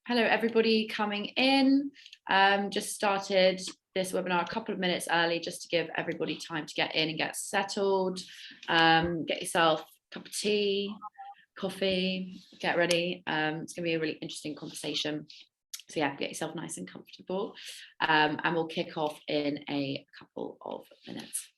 Hello, everybody coming in. Just started this webinar a couple of minutes early just to give everybody time to get in and get settled. Get yourself a cup of tea, coffee, get ready. It's going to be a really interesting conversation. So yeah, get yourself nice and comfortable. And we'll kick off in a couple of minutes.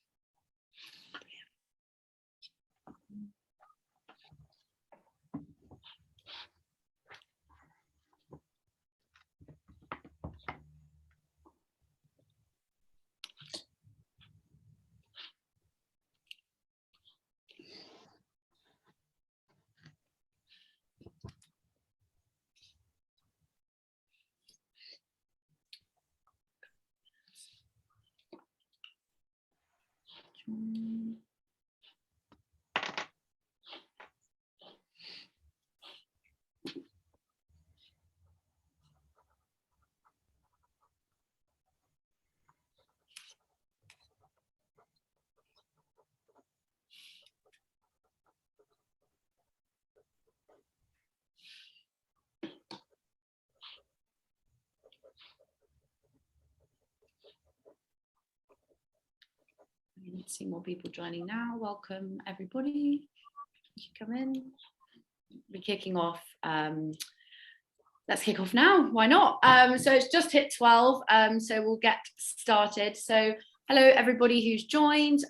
See more people joining now. Welcome everybody. You come in. We're kicking off. Let's kick off now. Why not? So it's just hit 12. So we'll get started. So hello everybody who's joined.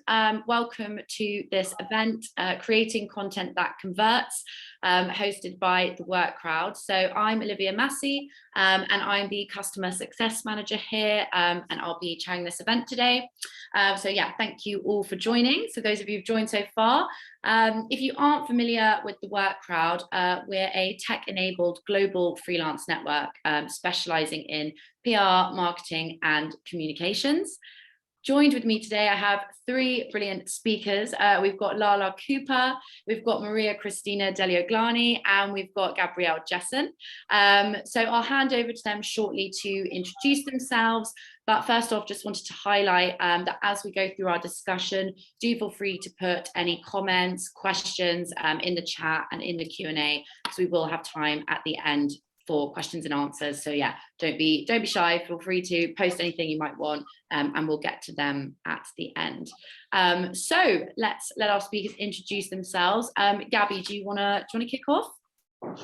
Welcome to this event, Creating Content That Converts, hosted by the Work Crowd. So I'm Olivia Massey, and I'm the Customer Success Manager here, and I'll be chairing this event today. So yeah, thank you all for joining. So those of you who've joined so far, if you aren't familiar with the Work Crowd, we're a tech-enabled global freelance network specializing in PR, marketing, and communications. Joined with me today, I have three brilliant speakers. We've got Lala Cooper, we've got Maria-Christina Delioglani, and we've got Gabrielle Jesson. So I'll hand over to them shortly to introduce themselves. But first off, just wanted to highlight that as we go through our discussion, do feel free to put any comments, questions in the chat and in the Q&A, because we will have time at the end for questions and answers. So yeah, don't be shy. Feel free to post anything you might want, and we'll get to them at the end. So let's let our speakers introduce themselves. Gabby, do you wanna kick off?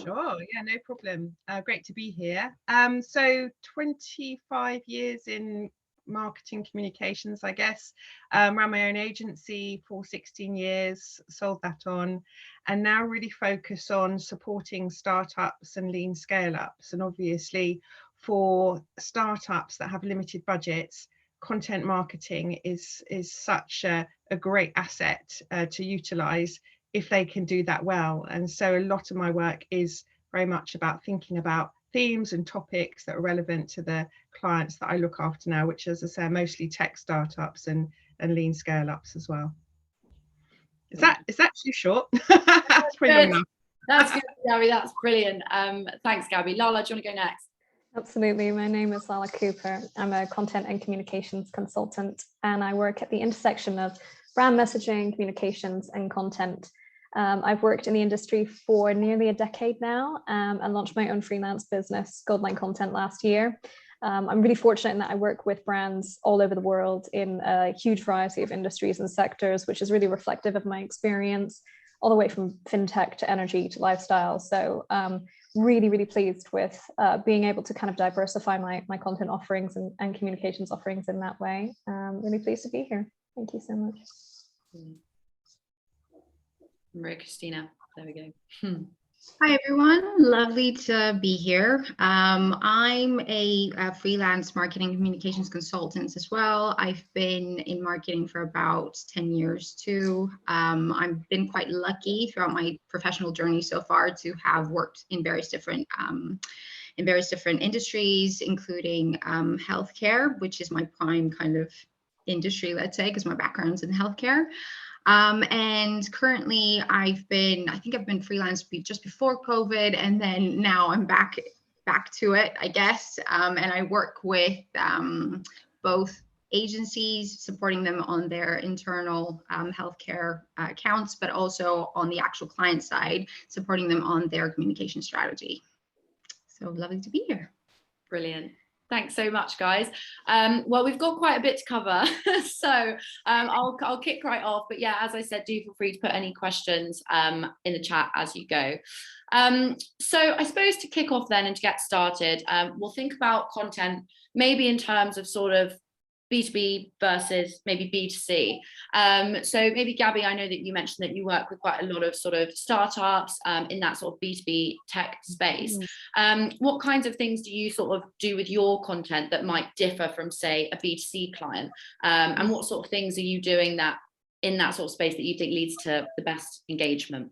Sure, yeah, no problem. Great to be here. So 25 years in marketing communications, I guess. Ran my own agency for 16 years, sold that on, and now really focus on supporting startups and lean scale-ups. And obviously for startups that have limited budgets, content marketing is such a great asset to utilize if they can do that well. And so a lot of my work is very much about thinking about themes and topics that are relevant to the clients that I look after now, which, as I say, are mostly tech startups and lean scale ups as well. Is that too short? That's pretty long enough. That's good, Gabby. That's brilliant. Thanks, Gabby. Lala, do you want to go next? Absolutely. My name is Lala Cooper. I'm a content and communications consultant, and I work at the intersection of brand messaging, communications, and content. I've worked in the industry for nearly a decade now, and launched my own freelance business, Goldline Content, last year. I'm really fortunate in that I work with brands all over the world in a huge variety of industries and sectors, which is really reflective of my experience, all the way from fintech to energy to lifestyle. So really, really pleased with being able to kind of diversify my content offerings and communications offerings in that way. Really pleased to be here. Thank you so much. Maria-Christina, there we go. Hi everyone, lovely to be here. I'm a freelance marketing and communications consultant as well. I've been in marketing for about 10 years too. I've been quite lucky throughout my professional journey so far to have worked in various different industries, including healthcare, which is my prime kind of industry, let's say, because my background's in healthcare. And currently I think I've been freelance just before COVID, and then now I'm back to it, I guess. And I work with both agencies, supporting them on their internal healthcare accounts, but also on the actual client side, supporting them on their communication strategy. So lovely to be here. Brilliant. Thanks so much, guys. Well, we've got quite a bit to cover, so I'll kick right off. But yeah, as I said, do feel free to put any questions in the chat as you go. So I suppose to kick off then and to get started, we'll think about content maybe in terms of sort of B2B versus maybe B2C. So maybe Gabby, I know that you mentioned that you work with quite a lot of sort of startups in that sort of B2B tech space. What kinds of things do you sort of do with your content that might differ from, say, a B2C client? And what sort of things are you doing that in that sort of space that you think leads to the best engagement?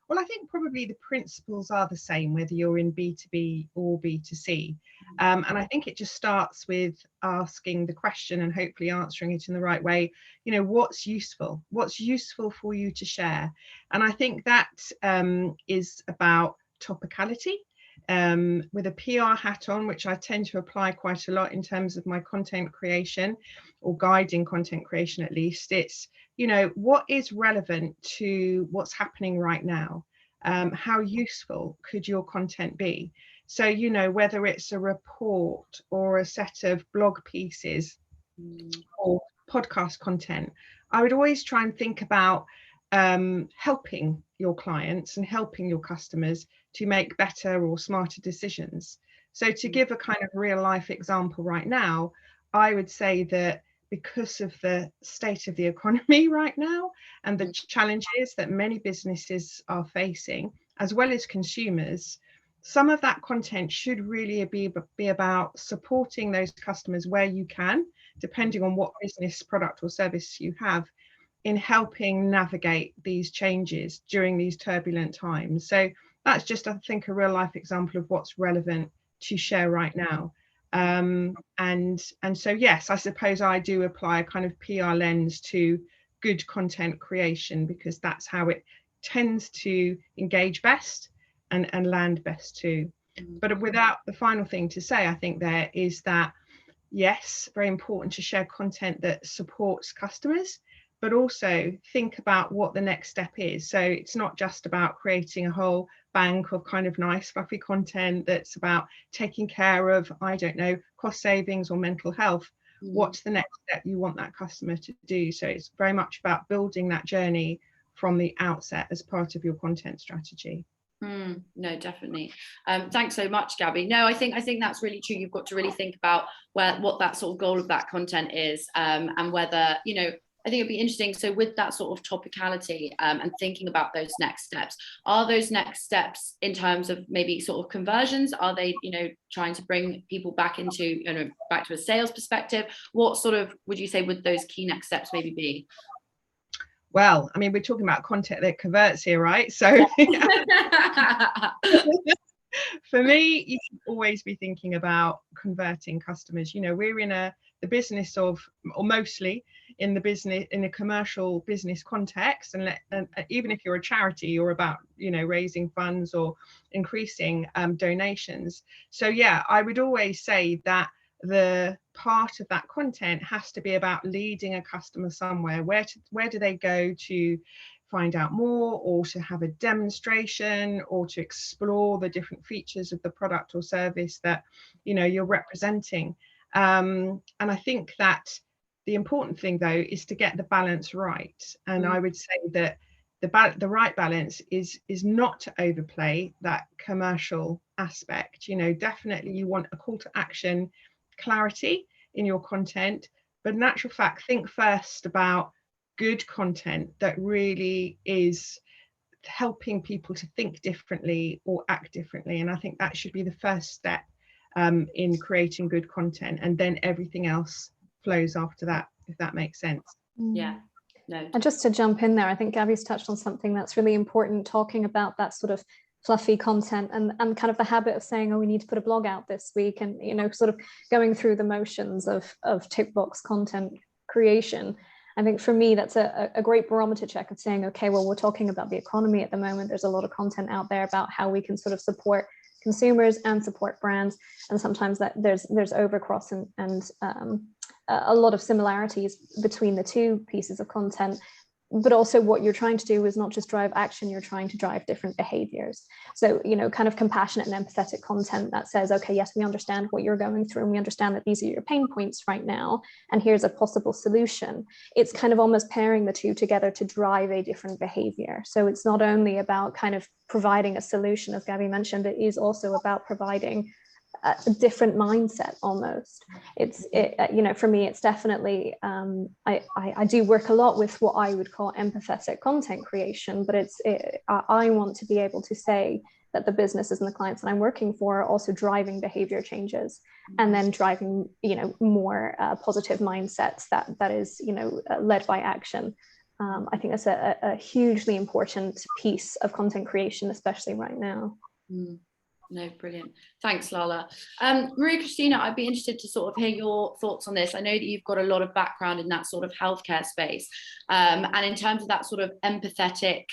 Well, I think probably the principles are the same, whether you're in B2B or B2C. And I think it just starts with asking the question and hopefully answering it in the right way. You know, what's useful for you to share? And I think that is about topicality. With a PR hat on, which I tend to apply quite a lot in terms of my content creation or guiding content creation, at least, it's, you know, what is relevant to what's happening right now? How useful could your content be? So, you know, whether it's a report or a set of blog pieces or podcast content, I would always try and think about helping your clients and helping your customers to make better or smarter decisions. So to give a kind of real life example right now, I would say that because of the state of the economy right now and the challenges that many businesses are facing, as well as consumers, some of that content should really be about supporting those customers where you can, depending on what business, product or service you have, in helping navigate these changes during these turbulent times. So that's just, I think, a real life example of what's relevant to share right now. And so, yes, I suppose I do apply a kind of PR lens to good content creation, because that's how it tends to engage best and land best too. But without the final thing to say, I think there is that, yes, very important to share content that supports customers, but also think about what the next step is. So it's not just about creating a whole bank of kind of nice fluffy content that's about taking care of, I don't know, cost savings or mental health. What's the next step you want that customer to do? So it's very much about building that journey from the outset as part of your content strategy. No, definitely. Thanks so much, Gabby. No, I think that's really true. You've got to really think about what that sort of goal of that content is, and whether, you know, I think it'd be interesting. So with that sort of topicality and thinking about those next steps, are those next steps in terms of maybe sort of conversions? Are they, you know, trying to bring people back into, you know, back to a sales perspective? What sort of would you say would those key next steps maybe be? Well, I mean, we're talking about content that converts here, right? So for me, you should always be thinking about converting customers. You know, we're in the business of, or mostly in the business, in a commercial business context, and even if you're a charity, you're about, you know, raising funds or increasing donations. So yeah, I would always say that the part of that content has to be about leading a customer somewhere. Where do they go to find out more, or to have a demonstration, or to explore the different features of the product or service that, you know, you're representing? And I think that the important thing, though, is to get the balance right. And I would say that the right balance is not to overplay that commercial aspect. You know, definitely you want a call to action, clarity in your content, but in actual fact, think first about good content that really is helping people to think differently or act differently. And I think that should be the first step in creating good content, and then everything else flows after that, if that makes sense. Yeah. No. And just to jump in there, I think Gabby's touched on something that's really important, talking about that sort of fluffy content and kind of the habit of saying, oh, we need to put a blog out this week, and, you know, sort of going through the motions of tick box content creation. I think for me, that's a great barometer check of saying, okay, well, we're talking about the economy at the moment. There's a lot of content out there about how we can sort of support consumers and support brands. And sometimes that there's overcross and a lot of similarities between the two pieces of content. but also what you're trying to do is not just drive action, you're trying to drive different behaviors. So, you know, kind of compassionate and empathetic content that says, okay, yes, we understand what you're going through and we understand that these are your pain points right now, and here's a possible solution. It's kind of almost pairing the two together to drive a different behavior. So it's not only about kind of providing a solution, as Gabby mentioned, it is also about providing a different mindset almost. You know, for me, it's definitely, I do work a lot with what I would call empathetic content creation, but I want to be able to say that the businesses and the clients that I'm working for are also driving behavior changes and then driving, you know, more positive mindsets that is, you know, led by action. I think that's a hugely important piece of content creation, especially right now. No, brilliant. Thanks, Lala. Maria-Christina, I'd be interested to sort of hear your thoughts on this. I know that you've got a lot of background in that sort of healthcare space. And in terms of that sort of empathetic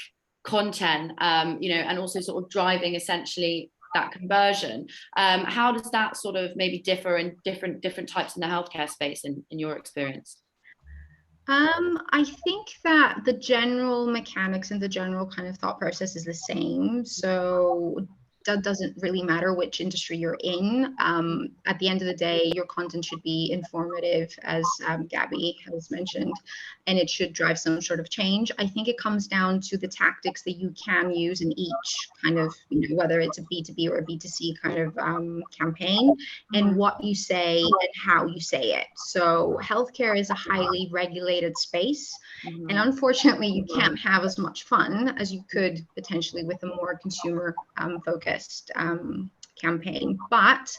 content, you know, and also sort of driving essentially that conversion, how does that sort of maybe differ in different types in the healthcare space in your experience? I think that the general mechanics and the general kind of thought process is the same. So that doesn't really matter which industry you're in. At the end of the day, your content should be informative, as Gabby has mentioned, and it should drive some sort of change. I think it comes down to the tactics that you can use in each kind of, you know, whether it's a B2B or a B2C kind of campaign, and what you say and how you say it. So healthcare is a highly regulated space. And unfortunately, you can't have as much fun as you could potentially with a more consumer focused campaign. But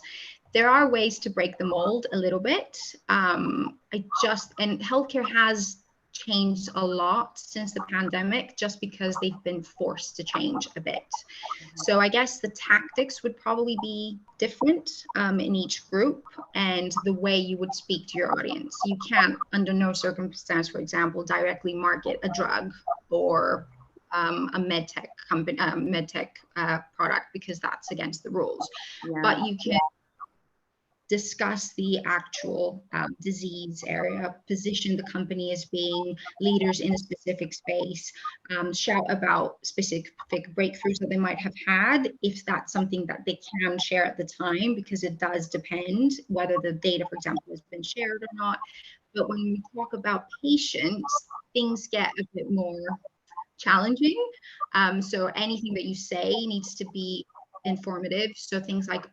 there are ways to break the mold a little bit. And healthcare has changed a lot since the pandemic, just because they've been forced to change a bit. So I guess the tactics would probably be different in each group, and the way you would speak to your audience. You can't, under no circumstance, for example, directly market a drug or a medtech company, medtech product, because that's against the rules. But you can discuss the actual disease area, position the company as being leaders in a specific space, shout about specific breakthroughs that they might have had, if that's something that they can share at the time, because it does depend whether the data, for example, has been shared or not. But when we talk about patients, things get a bit more challenging. So anything that you say needs to be informative. So things like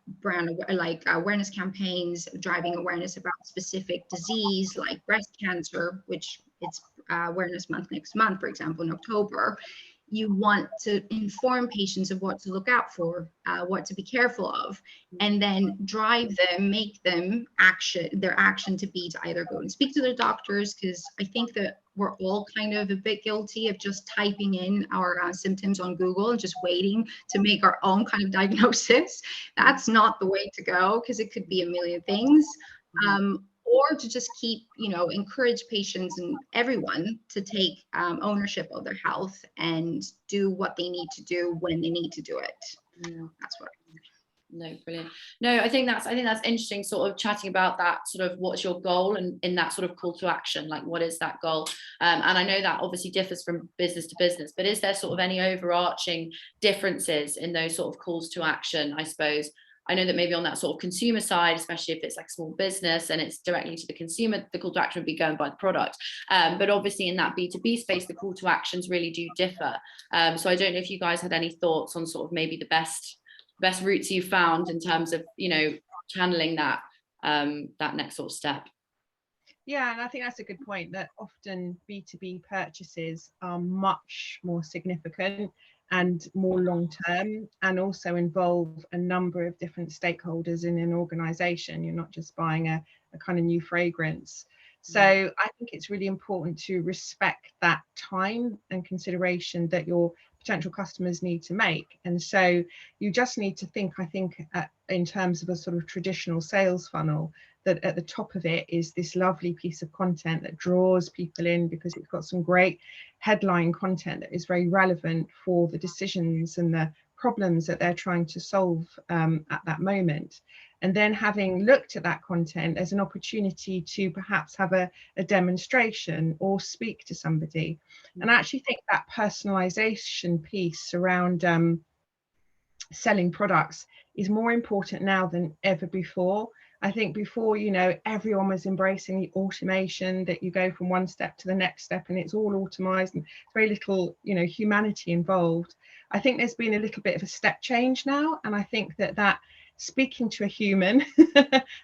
awareness campaigns, driving awareness about specific disease like breast cancer, which it's awareness month next month, for example, in October. You want to inform patients of what to look out for, what to be careful of, and then drive them, make them their action to be to either go and speak to their doctors, because I think that we're all kind of a bit guilty of just typing in our symptoms on Google and just waiting to make our own kind of diagnosis. That's not the way to go, because it could be a million things. Or to just keep, you know, encourage patients and everyone to take ownership of their health and do what they need to do when they need to do it. That's what I think. No, brilliant. No, I think that's interesting, sort of chatting about that sort of what's your goal, and in that sort of call to action, like what is that goal? And I know that obviously differs from business to business, but is there sort of any overarching differences in those sort of calls to action, I suppose? I know that maybe on that sort of consumer side, especially if it's like small business and it's directly to the consumer, the call to action would be going by the product. But obviously in that B2B space, the call to actions really do differ. So I don't know if you guys had any thoughts on sort of maybe the best routes you found in terms of, you know, channeling that next sort of step. Yeah, and I think that's a good point, that often B2B purchases are much more significant and more long-term, and also involve a number of different stakeholders in an organization. You're not just buying a kind of new fragrance. So I think it's really important to respect that time and consideration that your potential customers need to make. And so you just need to think, I think, in terms of a sort of traditional sales funnel, that at the top of it is this lovely piece of content that draws people in because it's got some great headline content that is very relevant for the decisions and the problems that they're trying to solve at that moment. and then having looked at that content as an opportunity to perhaps have a demonstration or speak to somebody. And I actually think that personalization piece around selling products is more important now than ever before. I think before, you know, everyone was embracing the automation, that you go from one step to the next step and it's all automized and very little, you know, humanity involved. I think there's been a little bit of a step change now, and I think that speaking to a human,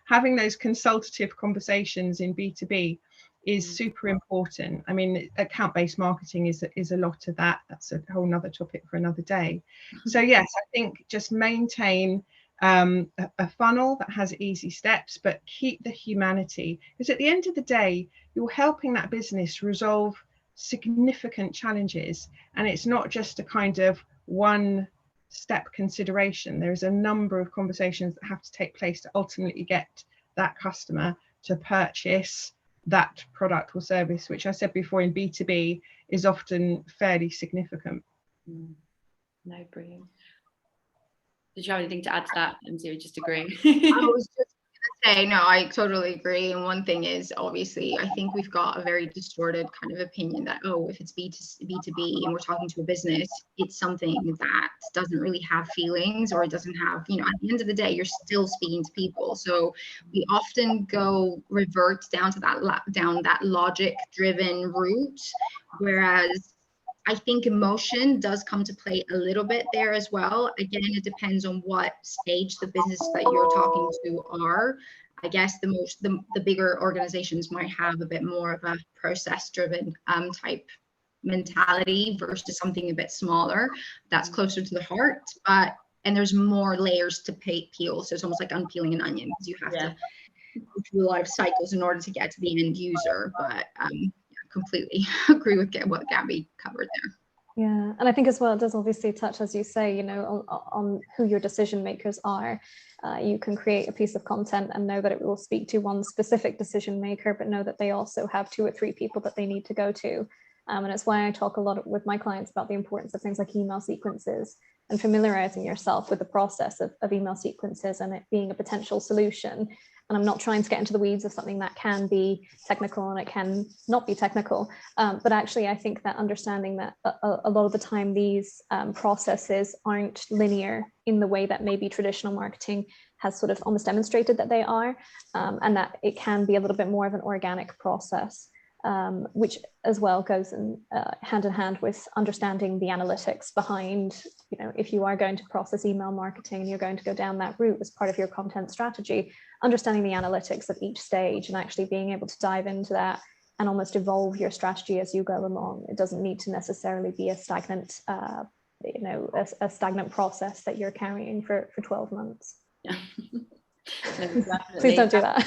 having those consultative conversations in B2B is super important. I mean, account-based marketing is a lot of that. That's a whole nother topic for another day. So yes, I think just maintain a funnel that has easy steps, but keep the humanity, because at the end of the day, you're helping that business resolve significant challenges, and it's not just a kind of one step consideration. There's a number of conversations that have to take place to ultimately get that customer to purchase that product or service, which I said before in B2B is often fairly significant. No, brilliant. Did you have anything to add to that, Lindsay, or just agree? I was just going to say, no, I totally agree. And one thing is, obviously, I think we've got a very distorted kind of opinion that, oh, if it's B2B and we're talking to a business, it's something that doesn't really have feelings, or it doesn't have, you know, at the end of the day, you're still speaking to people. So we often revert down to that logic-driven route, whereas I think emotion does come to play a little bit there as well. Again, it depends on what stage the business that you're talking to are. I guess the bigger organizations might have a bit more of a process-driven type mentality versus something a bit smaller that's closer to the heart. And there's more layers to peel. So it's almost like unpeeling an onion, because you have to go through a lot of cycles in order to get to the end user. But completely agree with what Gabby covered there. Yeah, and I think as well, it does obviously touch, as you say, you know, on who your decision makers are. You can create a piece of content and know that it will speak to one specific decision maker, but know that they also have 2 or 3 people that they need to go to. And it's why I talk a lot with my clients about the importance of things like email sequences and familiarizing yourself with the process of email sequences and it being a potential solution. And I'm not trying to get into the weeds of something that can be technical and it can not be technical. But actually, I think that understanding that a lot of the time these processes aren't linear in the way that maybe traditional marketing has sort of almost demonstrated that they are, and that it can be a little bit more of an organic process. Which as well goes hand in hand with understanding the analytics behind, you know, if you are going to process email marketing and you're going to go down that route as part of your content strategy, understanding the analytics of each stage and actually being able to dive into that and almost evolve your strategy as you go along. It doesn't need to necessarily be a stagnant, you know, a stagnant process that you're carrying for 12 months. Yeah. No, please don't do that.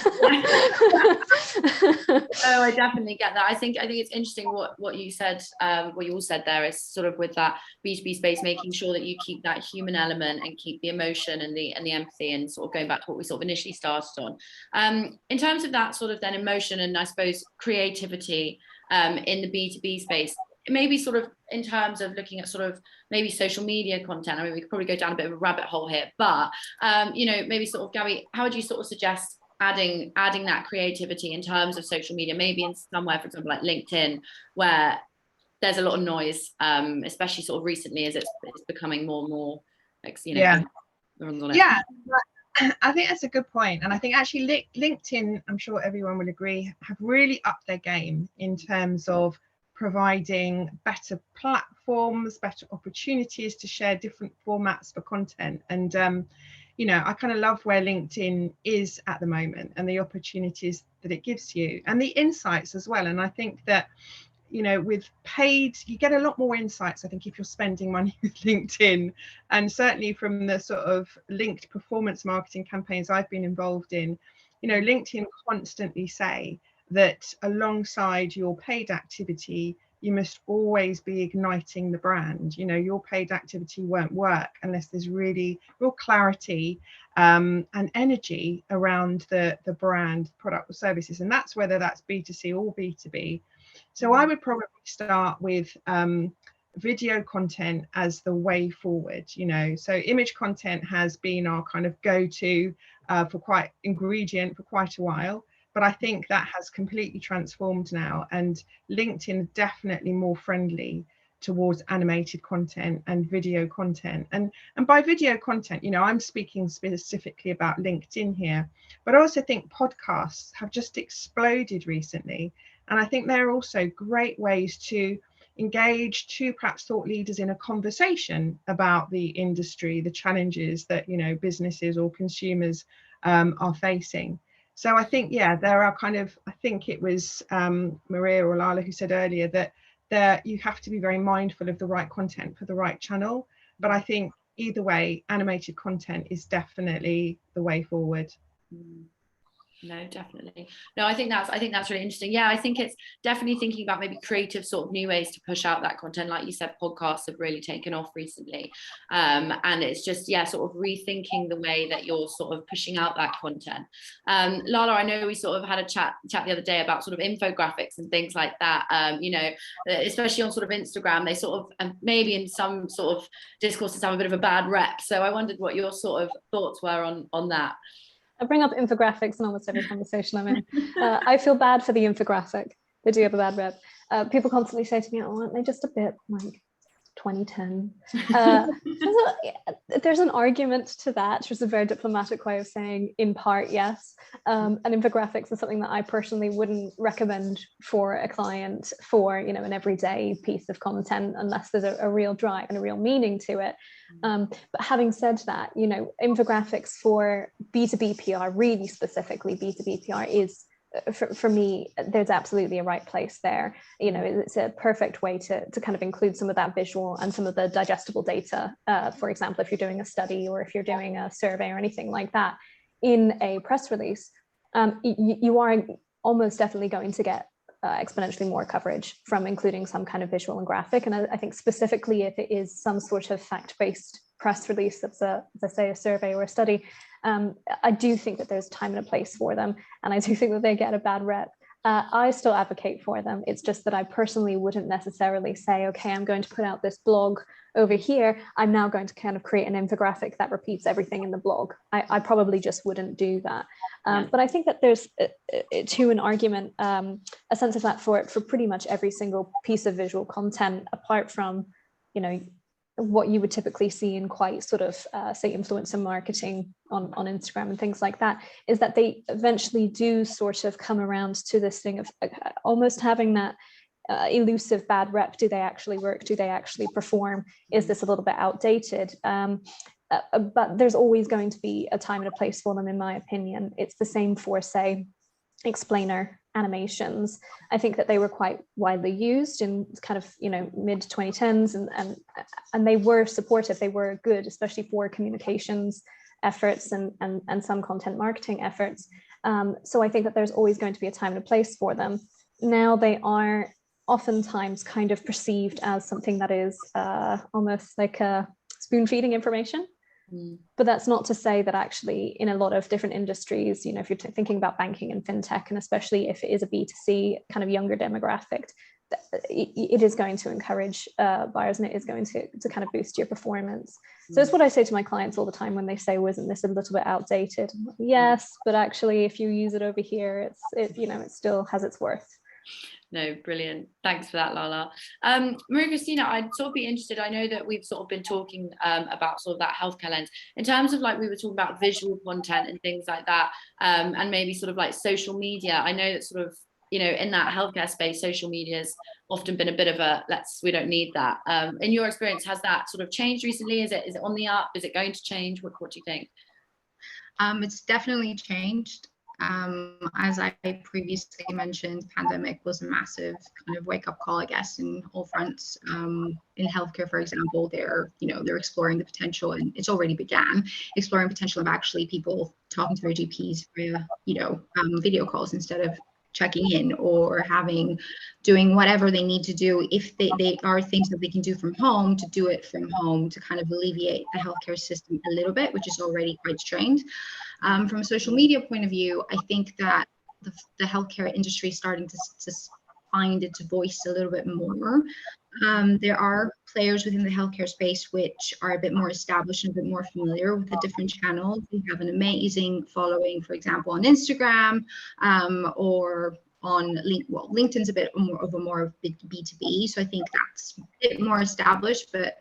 Oh, I definitely get that. I think it's interesting what you said, what you all said there, is sort of with that B2B space, making sure that you keep that human element and keep the emotion and the empathy, and sort of going back to what we sort of initially started on. In terms of that sort of then emotion and I suppose creativity in the B2B space, maybe sort of in terms of looking at sort of maybe social media content. I mean, we could probably go down a bit of a rabbit hole here, but you know, maybe sort of, Gabby, how would you sort of suggest adding that creativity in terms of social media, maybe in somewhere, for example, like LinkedIn, where there's a lot of noise, especially sort of recently as it's becoming more and more, like, you know, everyone's on it. Yeah, I think that's a good point. And I think actually LinkedIn, I'm sure everyone will agree, have really upped their game in terms of providing better platforms, better opportunities to share different formats for content. And you know, I kind of love where LinkedIn is at the moment and the opportunities that it gives you and the insights as well. And I think that, you know, with paid, you get a lot more insights, I think, if you're spending money with LinkedIn. And certainly from the sort of linked performance marketing campaigns I've been involved in, you know, LinkedIn constantly say that alongside your paid activity, you must always be igniting the brand. You know, your paid activity won't work unless there's really real clarity and energy around the brand, product or services. And that's whether that's B2C or B2B. So I would probably start with video content as the way forward, you know. So image content has been our kind of go-to ingredient for quite a while, but I think that has completely transformed now, and LinkedIn is definitely more friendly towards animated content and video content. And by video content, you know, I'm speaking specifically about LinkedIn here, but I also think podcasts have just exploded recently, and I think they're also great ways to engage two perhaps thought leaders in a conversation about the industry, the challenges that, you know, businesses or consumers are facing. So I think, yeah, there are kind of, I think it was Maria or Lala who said earlier that you have to be very mindful of the right content for the right channel. But I think either way, animated content is definitely the way forward. No, definitely. No, I think that's really interesting. Yeah, I think it's definitely thinking about maybe creative sort of new ways to push out that content. Like you said, podcasts have really taken off recently. And it's just, yeah, sort of rethinking the way that you're sort of pushing out that content. Lala, I know we sort of had a chat the other day about sort of infographics and things like that. You know, especially on sort of Instagram, they sort of, maybe in some sort of discourses have a bit of a bad rep. So I wondered what your sort of thoughts were on that. I bring up infographics in almost every conversation I'm in. I feel bad for the infographic. They do have a bad rep. People constantly say to me, oh, aren't they just a bit like 2010? There's an argument to that. There's a very diplomatic way of saying in part, yes. And infographics is something that I personally wouldn't recommend for a client for, you know, an everyday piece of content unless there's a real drive and a real meaning to it. But having said that, you know, infographics for B2B PR, really specifically B2B PR, is for me, there's absolutely a right place there. You know, it's a perfect way to kind of include some of that visual and some of the digestible data. For example, if you're doing a study or if you're doing a survey or anything like that in a press release, you are almost definitely going to get exponentially more coverage from including some kind of visual and graphic. And I think specifically if it is some sort of fact-based press release that's as I say, a survey or a study, I do think that there's time and a place for them. And I do think that they get a bad rep. I still advocate for them. It's just that I personally wouldn't necessarily say, okay, I'm going to put out this blog over here. I'm now going to kind of create an infographic that repeats everything in the blog. I probably just wouldn't do that. But I think that there's, to an argument, a sense of that for pretty much every single piece of visual content, apart from, you know, what you would typically see in quite sort of, say, influencer marketing on Instagram and things like that, is that they eventually do sort of come around to this thing of almost having that elusive bad rep. Do they actually work? Do they actually perform? Is this a little bit outdated? But there's always going to be a time and a place for them, in my opinion. It's the same for, say, explainer animations. I think that they were quite widely used in kind of, you know, mid 2010s, and they were supportive. They were good, especially for communications efforts and some content marketing efforts. So I think that there's always going to be a time and a place for them. Now they are oftentimes kind of perceived as something that is almost like spoon feeding information. But that's not to say that actually in a lot of different industries, you know, if you're thinking about banking and fintech, and especially if it is a B2C kind of younger demographic, it is going to encourage buyers, and it is going to kind of boost your performance. So it's what I say to my clients all the time when they say, "Oh, isn't this a little bit outdated?" Yes, but actually if you use it over here, you know, it still has its worth. No, brilliant. Thanks for that, Lala. Maria-Christina, I'd sort of be interested. I know that we've sort of been talking about sort of that healthcare lens in terms of, like, we were talking about visual content and things like that, and maybe sort of like social media. I know that sort of, you know, in that healthcare space, social media has often been a bit of a we don't need that. In your experience, has that sort of changed recently? Is it on the up? Is it going to change? What do you think? It's definitely changed. As I previously mentioned, pandemic was a massive kind of wake-up call, I guess, in all fronts. In healthcare, for example, they're exploring the potential, and it's already began exploring potential of actually people talking to their GPs via, you know, video calls instead of checking in or doing whatever they need to do. If they are things that they can do from home, to do it from home, to kind of alleviate the healthcare system a little bit, which is already quite strained. From a social media point of view, I think that the healthcare industry is starting to find its voice a little bit more. There are players within the healthcare space which are a bit more established and a bit more familiar with the different channels. We have an amazing following, for example, on Instagram, or on LinkedIn's a bit more of B2B. So I think that's a bit more established, but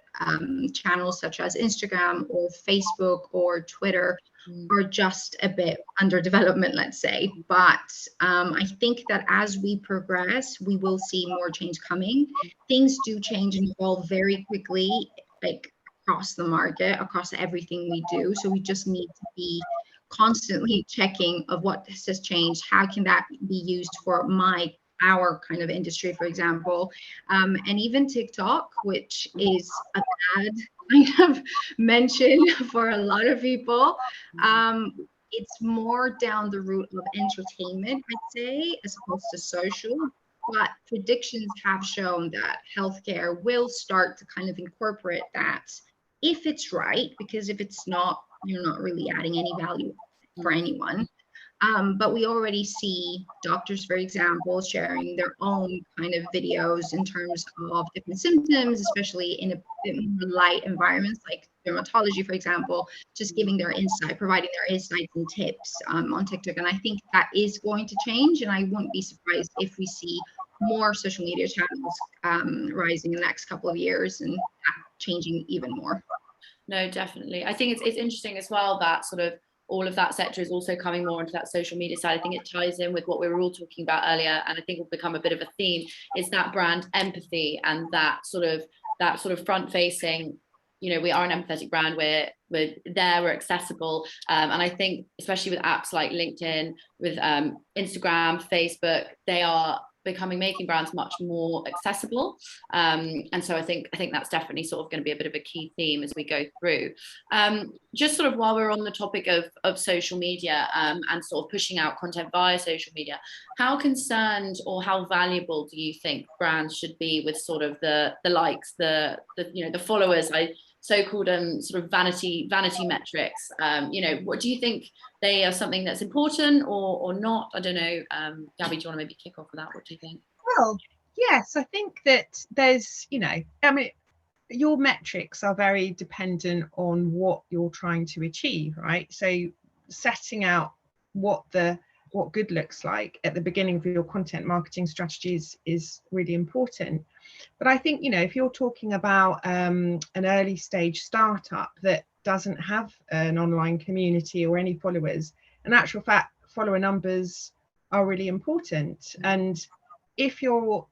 channels such as Instagram or Facebook or Twitter are just a bit under development, let's say. But I think that as we progress, we will see more change coming. Things do change and evolve very quickly, like across the market, across everything we do. So we just need to be constantly checking of what has changed, how can that be used for our kind of industry, for example, and even TikTok, which is a bad kind of mention for a lot of people. It's more down the route of entertainment, I'd say, as opposed to social. But predictions have shown that healthcare will start to kind of incorporate that if it's right, because if it's not, you're not really adding any value for anyone. But we already see doctors, for example, sharing their own kind of videos in terms of different symptoms, especially in a bit more light environments like dermatology, for example, just giving their insight, providing their insights and tips on TikTok. And I think that is going to change, and I wouldn't be surprised if we see more social media channels rising in the next couple of years and changing even more. No, definitely. I think it's interesting as well that sort of all of that sector is also coming more into that social media side. I think it ties in with what we were all talking about earlier, and I think will become a bit of a theme, is that brand empathy and that sort of front facing, you know, we are an empathetic brand, we're there, we're accessible. And I think especially with apps like LinkedIn, with Instagram, Facebook, they are making brands much more accessible. And so I think that's definitely sort of going to be a bit of a key theme as we go through. Just sort of while we're on the topic of social media and sort of pushing out content via social media, how concerned or how valuable do you think brands should be with sort of the likes, the followers, so-called sort of vanity metrics? What do you think? They are something that's important or not? I don't know. Gabby, do you want to maybe kick off with that? What do you think? Well, yes, I think that there's, your metrics are very dependent on what you're trying to achieve, right? So setting out what good looks like at the beginning of your content marketing strategies is really important. But I think, if you're talking about an early stage startup that doesn't have an online community or any followers, in actual fact, follower numbers are really important. And if you're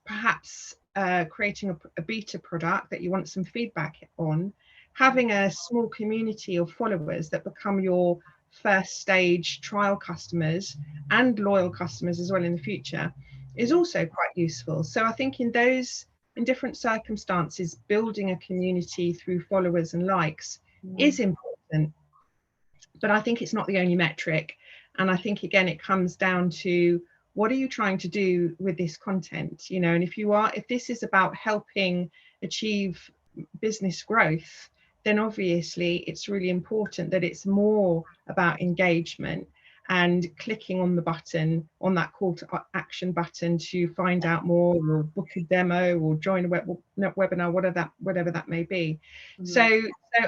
perhaps creating a beta product that you want some feedback on, having a small community of followers that become your first stage trial customers and loyal customers as well in the future is also quite useful. So I think in different circumstances, building a community through followers and likes is important, but I think it's not the only metric. And I think, again, it comes down to what are you trying to do with this content, and if this is about helping achieve business growth, then obviously it's really important that it's more about engagement and clicking on the button, on that call to action button to find out more, or book a demo, or join a webinar, whatever that may be. Mm-hmm. So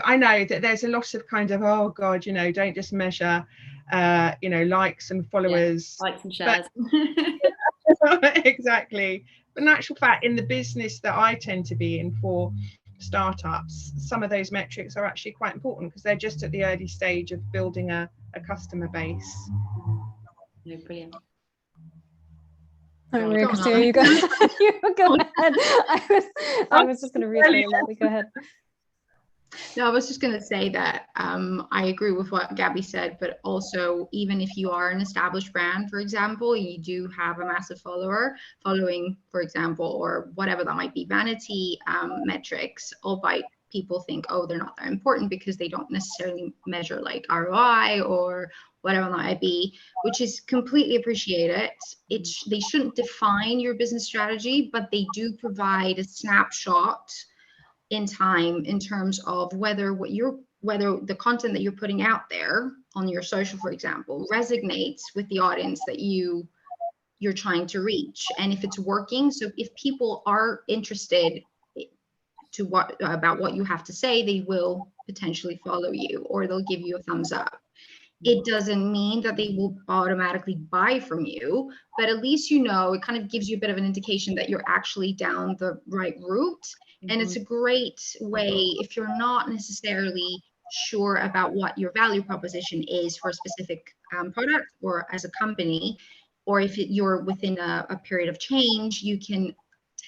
I know that there's a lot of kind of, oh God, don't just measure, likes and followers, likes and shares. Exactly. But in actual fact, in the business that I tend to be in for startups, some of those metrics are actually quite important because they're just at the early stage of building a customer base. No, brilliant. Oh, Maria-Christina, you go ahead. I was just going to reiterate Lala, go ahead. No, I was just going to say that I agree with what Gabby said, but also even if you are an established brand, for example, you do have a massive following, for example, or whatever that might be, vanity metrics, albeit people think, oh, they're not that important because they don't necessarily measure like ROI or whatever that might be, which is completely appreciated. They shouldn't define your business strategy, but they do provide a snapshot in time in terms of whether the content that you're putting out there on your social, for example, resonates with the audience that you're trying to reach, and if it's working. So if people are interested to what about what you have to say, they will potentially follow you, or they'll give you a thumbs up. It doesn't mean that they will automatically buy from you, but at least, you know, it kind of gives you a bit of an indication that you're actually down the right route. And it's a great way, if you're not necessarily sure about what your value proposition is for a specific product or as a company, or if you're within a period of change, you can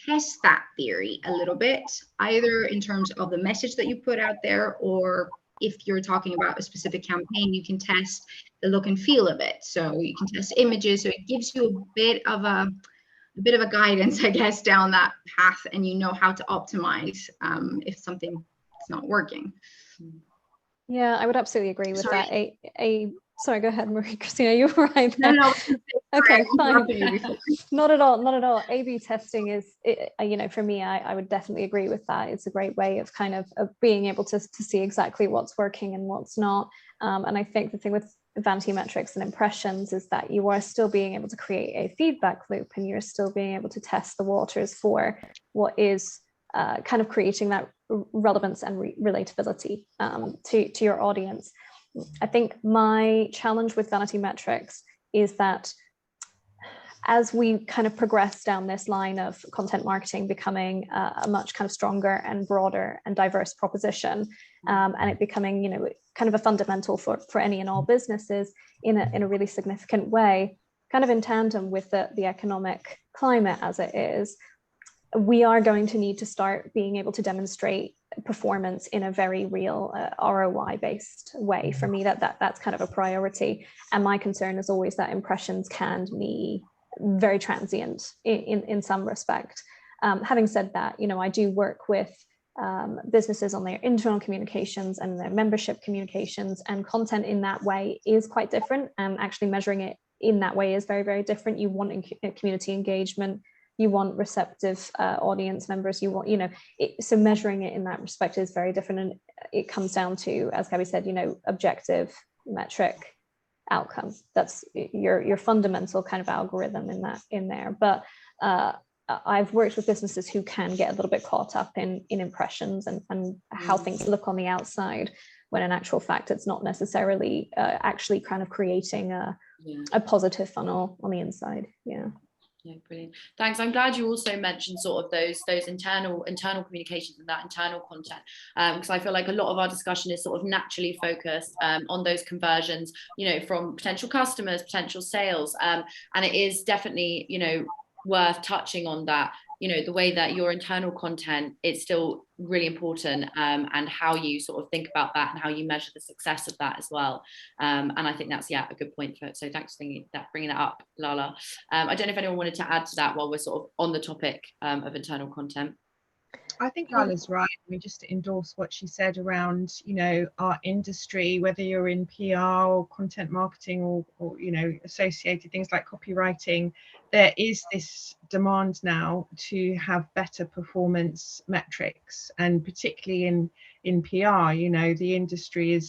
test that theory a little bit, either in terms of the message that you put out there, or if you're talking about a specific campaign, you can test the look and feel of it. So you can test images. So it gives you a bit of a guidance, I guess, down that path, and you know how to optimize if something is not working. Yeah, I would absolutely agree with that. Sorry, go ahead, Maria-Christina, you were right there. No, okay, fine. Not at all. A/B testing is, you know, for me, I would definitely agree with that. It's a great way of kind of being able to see exactly what's working and what's not. And I think the thing with vanity metrics and impressions is that you are still being able to create a feedback loop, and you're still being able to test the waters for what is kind of creating that relevance and relatability to your audience. I think my challenge with vanity metrics is that as we kind of progress down this line of content marketing becoming a much kind of stronger and broader and diverse proposition, and it becoming, you know, kind of a fundamental for any and all businesses in a really significant way, kind of in tandem with the economic climate as it is, we are going to need to start being able to demonstrate performance in a very real ROI based way. For me, that's kind of a priority. And my concern is always that impressions can be very transient in some respect. Having said that, you know, I do work with businesses on their internal communications and their membership communications, and content in that way is quite different. And actually measuring it in that way is very, very different. You want community engagement, you want receptive audience members, you want, you know, so measuring it in that respect is very different. And it comes down to, as Gabby said, you know, objective metric outcomes. That's your fundamental kind of algorithm in there. But I've worked with businesses who can get a little bit caught up in impressions and how things look on the outside, when in actual fact it's not necessarily actually kind of creating a positive funnel on the inside. Yeah, brilliant. Thanks. I'm glad you also mentioned sort of those internal communications and that internal content, because I feel like a lot of our discussion is sort of naturally focused on those conversions, you know, from potential customers, potential sales, and it is definitely, you know, worth touching on that, you know, the way that your internal content, it's still really important, and how you sort of think about that and how you measure the success of that as well. And I think that's, yeah, a good point for it. So thanks for bringing that up, Lala. I don't know if anyone wanted to add to that while we're sort of on the topic of internal content. I think Lala's right. I mean, just to endorse what she said around, you know, our industry, whether you're in PR or content marketing or you know, associated things like copywriting, there is this demand now to have better performance metrics, and particularly in PR, you know, the industry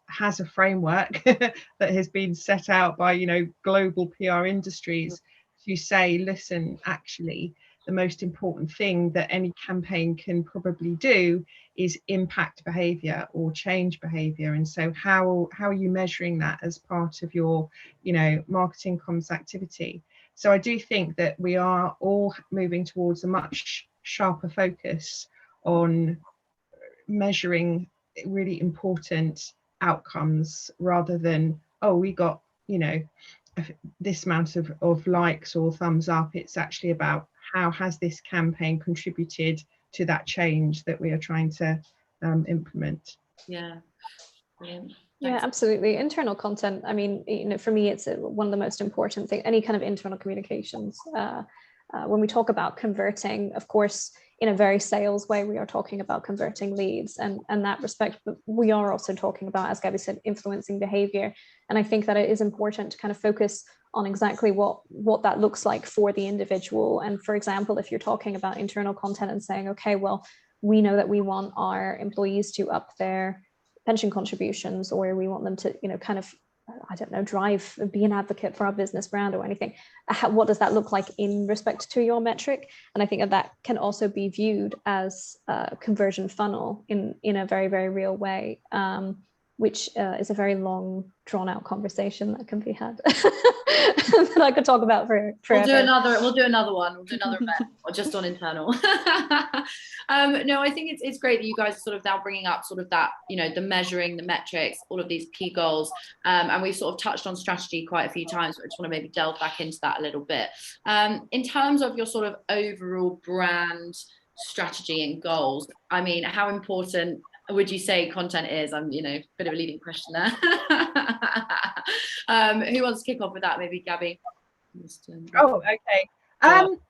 has a framework that has been set out by, you know, global PR industries to say, listen, actually, the most important thing that any campaign can probably do is impact behavior or change behavior. And so how are you measuring that as part of your, you know, marketing comms activity? So I do think that we are all moving towards a much sharper focus on measuring really important outcomes, rather than, oh, we got, you know, this amount of likes or thumbs up. It's actually about, how has this campaign contributed to that change that we are trying to implement? Yeah, brilliant. Yeah, absolutely. Internal content, I mean, you know, for me, it's one of the most important things, any kind of internal communications. When we talk about converting, of course, in a very sales way, we are talking about converting leads and that respect, but we are also talking about, as Gabby said, influencing behavior. And I think that it is important to kind of focus on exactly what that looks like for the individual. And for example, if you're talking about internal content and saying, okay, well, we know that we want our employees to up their pension contributions, or we want them to, you know, kind of I don't know, drive, be an advocate for our business brand or anything. What does that look like in respect to your metric? And I think that can also be viewed as a conversion funnel in a very, very real way, which is a very long, drawn out conversation that can be had that I could talk about for forever. We'll do another one. We'll do another event, or just on internal. No, I think it's great that you guys are sort of now bringing up sort of that, you know, the measuring, the metrics, all of these key goals. And we've sort of touched on strategy quite a few times, but I just want to maybe delve back into that a little bit. In terms of your sort of overall brand strategy and goals, I mean, how important would you say content is? I'm, you know, bit of a leading question there. Who wants to kick off with that? Maybe Gabby. Oh, okay. Well,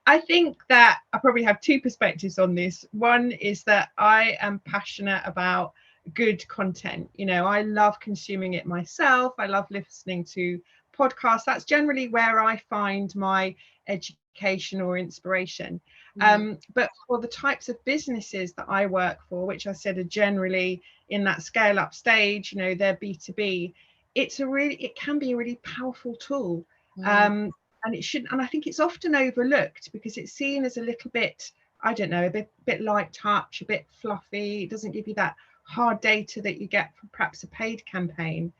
I think that I probably have two perspectives on this. One is that I am passionate about good content. You know, I love consuming it myself. I love listening to podcasts. That's generally where I find my education or inspiration. But for the types of businesses that I work for, which I said are generally in that scale up stage, you know, they're B2B, it can be a really powerful tool. And I think it's often overlooked because it's seen as a little bit, I don't know, a bit light touch, a bit fluffy. It doesn't give you that hard data that you get from perhaps a paid campaign,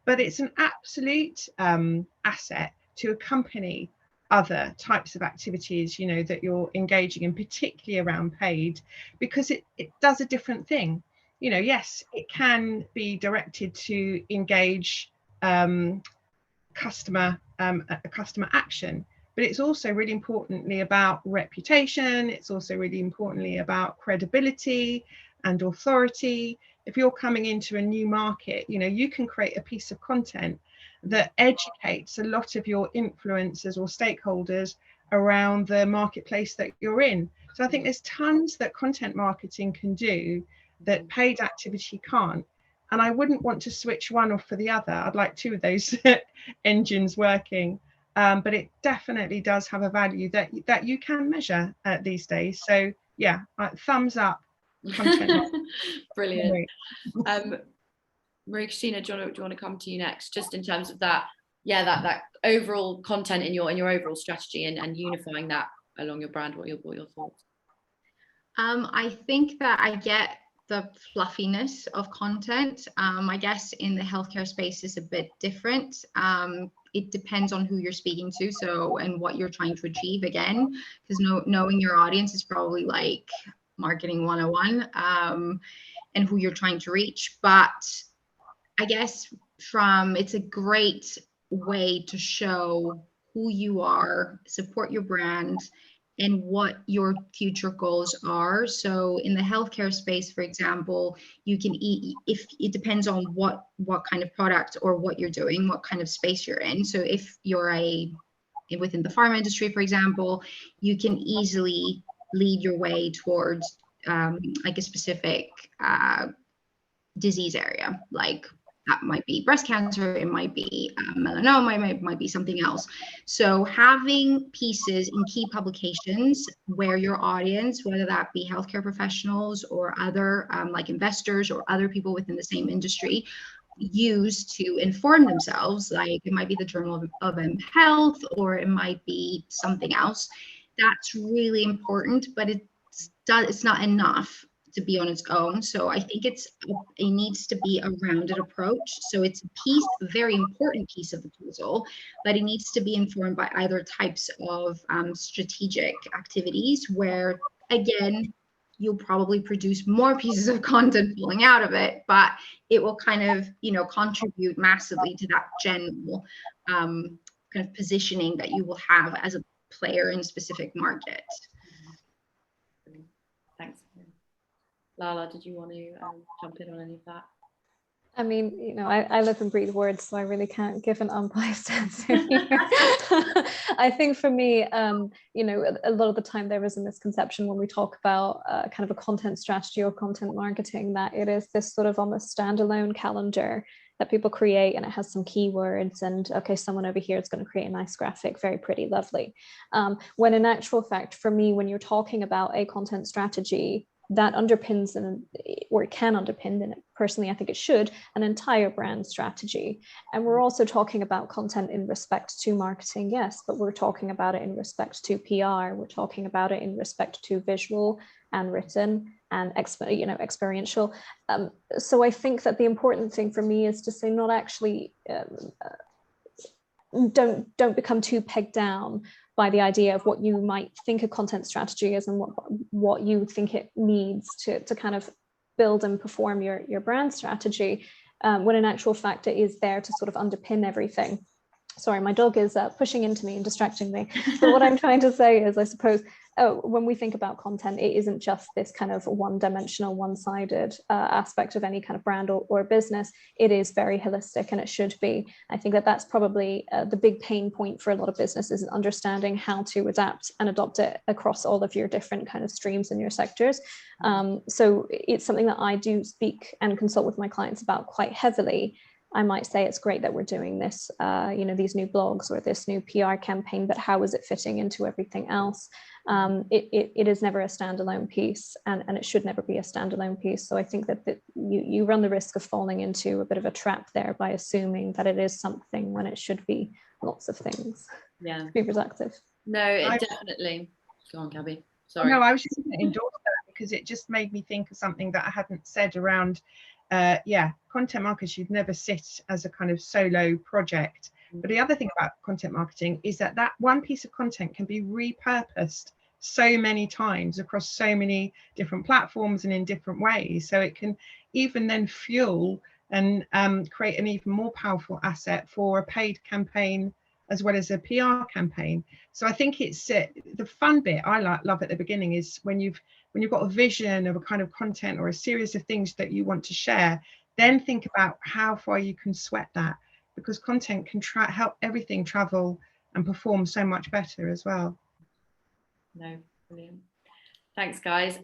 but it's an absolute asset to accompany other types of activities, you know, that you're engaging in, particularly around paid, because it does a different thing. You know, yes, it can be directed to engage customer action, but it's also really importantly about reputation. It's also really importantly about credibility and authority. If you're coming into a new market, you know, you can create a piece of content that educates a lot of your influencers or stakeholders around the marketplace that you're in. So I think there's tons that content marketing can do that paid activity can't. And I wouldn't want to switch one off for the other. I'd like two of those engines working. But it definitely does have a value that you can measure these days. So yeah, thumbs up. Content. Brilliant. Maria-Christina, do you want to come to you next, just in terms of that overall content in your overall strategy and unifying that along your brand? What are your thoughts? I think that I get the fluffiness of content. I guess in the healthcare space is a bit different. It depends on who you're speaking to, and what you're trying to achieve, again, because knowing your audience is probably like marketing 101, and who you're trying to reach. But I guess it's a great way to show who you are, support your brand, and what your future goals are. So in the healthcare space, for example, you can if it depends on what kind of product or what you're doing, what kind of space you're in. So if you're within the pharma industry, for example, you can easily lead your way towards like a specific disease area, like that might be breast cancer, it might be melanoma, it might be something else. So having pieces in key publications where your audience, whether that be healthcare professionals or other like investors or other people within the same industry, use to inform themselves, like it might be the Journal of Health, or it might be something else. That's really important, but it's not enough to be on its own. So I think it needs to be a rounded approach. So it's a very important piece of the puzzle, but it needs to be informed by either types of strategic activities where, again, you'll probably produce more pieces of content falling out of it, but it will kind of, contribute massively to that general kind of positioning that you will have as a player in a specific market. Thanks. Lala, did you want to jump in on any of that? I mean, I live and breathe words, so I really can't give an unbiased answer here. I think for me, a lot of the time there is a misconception when we talk about kind of a content strategy or content marketing, that it is this sort of almost standalone calendar that people create, and it has some keywords, and okay, someone over here is going to create a nice graphic, very pretty, lovely. When in actual fact, for me, when you're talking about a content strategy, that underpins or it can underpin, and personally I think it should, an entire brand strategy. And we're also talking about content in respect to marketing, yes, but we're talking about it in respect to PR, we're talking about it in respect to visual and written and experiential. So I think that the important thing for me is to say, not actually don't become too pegged down by the idea of what you might think a content strategy is and what you think it needs to kind of build and perform your brand strategy, when in actual fact it is there to sort of underpin everything. Sorry, my dog is pushing into me and distracting me. But what I'm trying to say is, I suppose, when we think about content, it isn't just this kind of one-dimensional, one-sided aspect of any kind of brand or business. It is very holistic, and it should be. I think that that's probably the big pain point for a lot of businesses, is understanding how to adapt and adopt it across all of your different kind of streams in your sectors. So it's something that I do speak and consult with my clients about quite heavily. I might say it's great that we're doing this, these new blogs or this new PR campaign, but how is it fitting into everything else? It is never a standalone piece, and it should never be a standalone piece. So I think that you run the risk of falling into a bit of a trap there by assuming that it is something when it should be lots of things. Yeah. To be productive. No, it definitely. Go on, Gabby. Sorry. No, I was just going to endorse that, because it just made me think of something that I hadn't said around content marketing should never sit as a kind of solo project. But the other thing about content marketing is that one piece of content can be repurposed so many times across so many different platforms and in different ways. So it can even then fuel and create an even more powerful asset for a paid campaign as well as a PR campaign. So I think it's the fun bit I love at the beginning is when you've got a vision of a kind of content or a series of things that you want to share, then think about how far you can sweat that, because content can help everything travel and perform so much better as well. No, brilliant. Thanks, guys.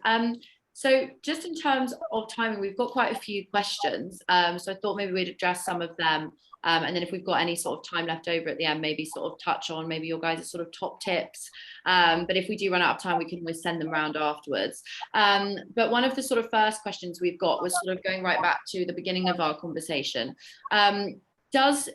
So just in terms of timing, we've got quite a few questions. So I thought maybe we'd address some of them. And then if we've got any sort of time left over at the end, maybe sort of touch on maybe your guys' sort of top tips. But if we do run out of time, we can always send them around afterwards. But one of the sort of first questions we've got was sort of going right back to the beginning of our conversation. When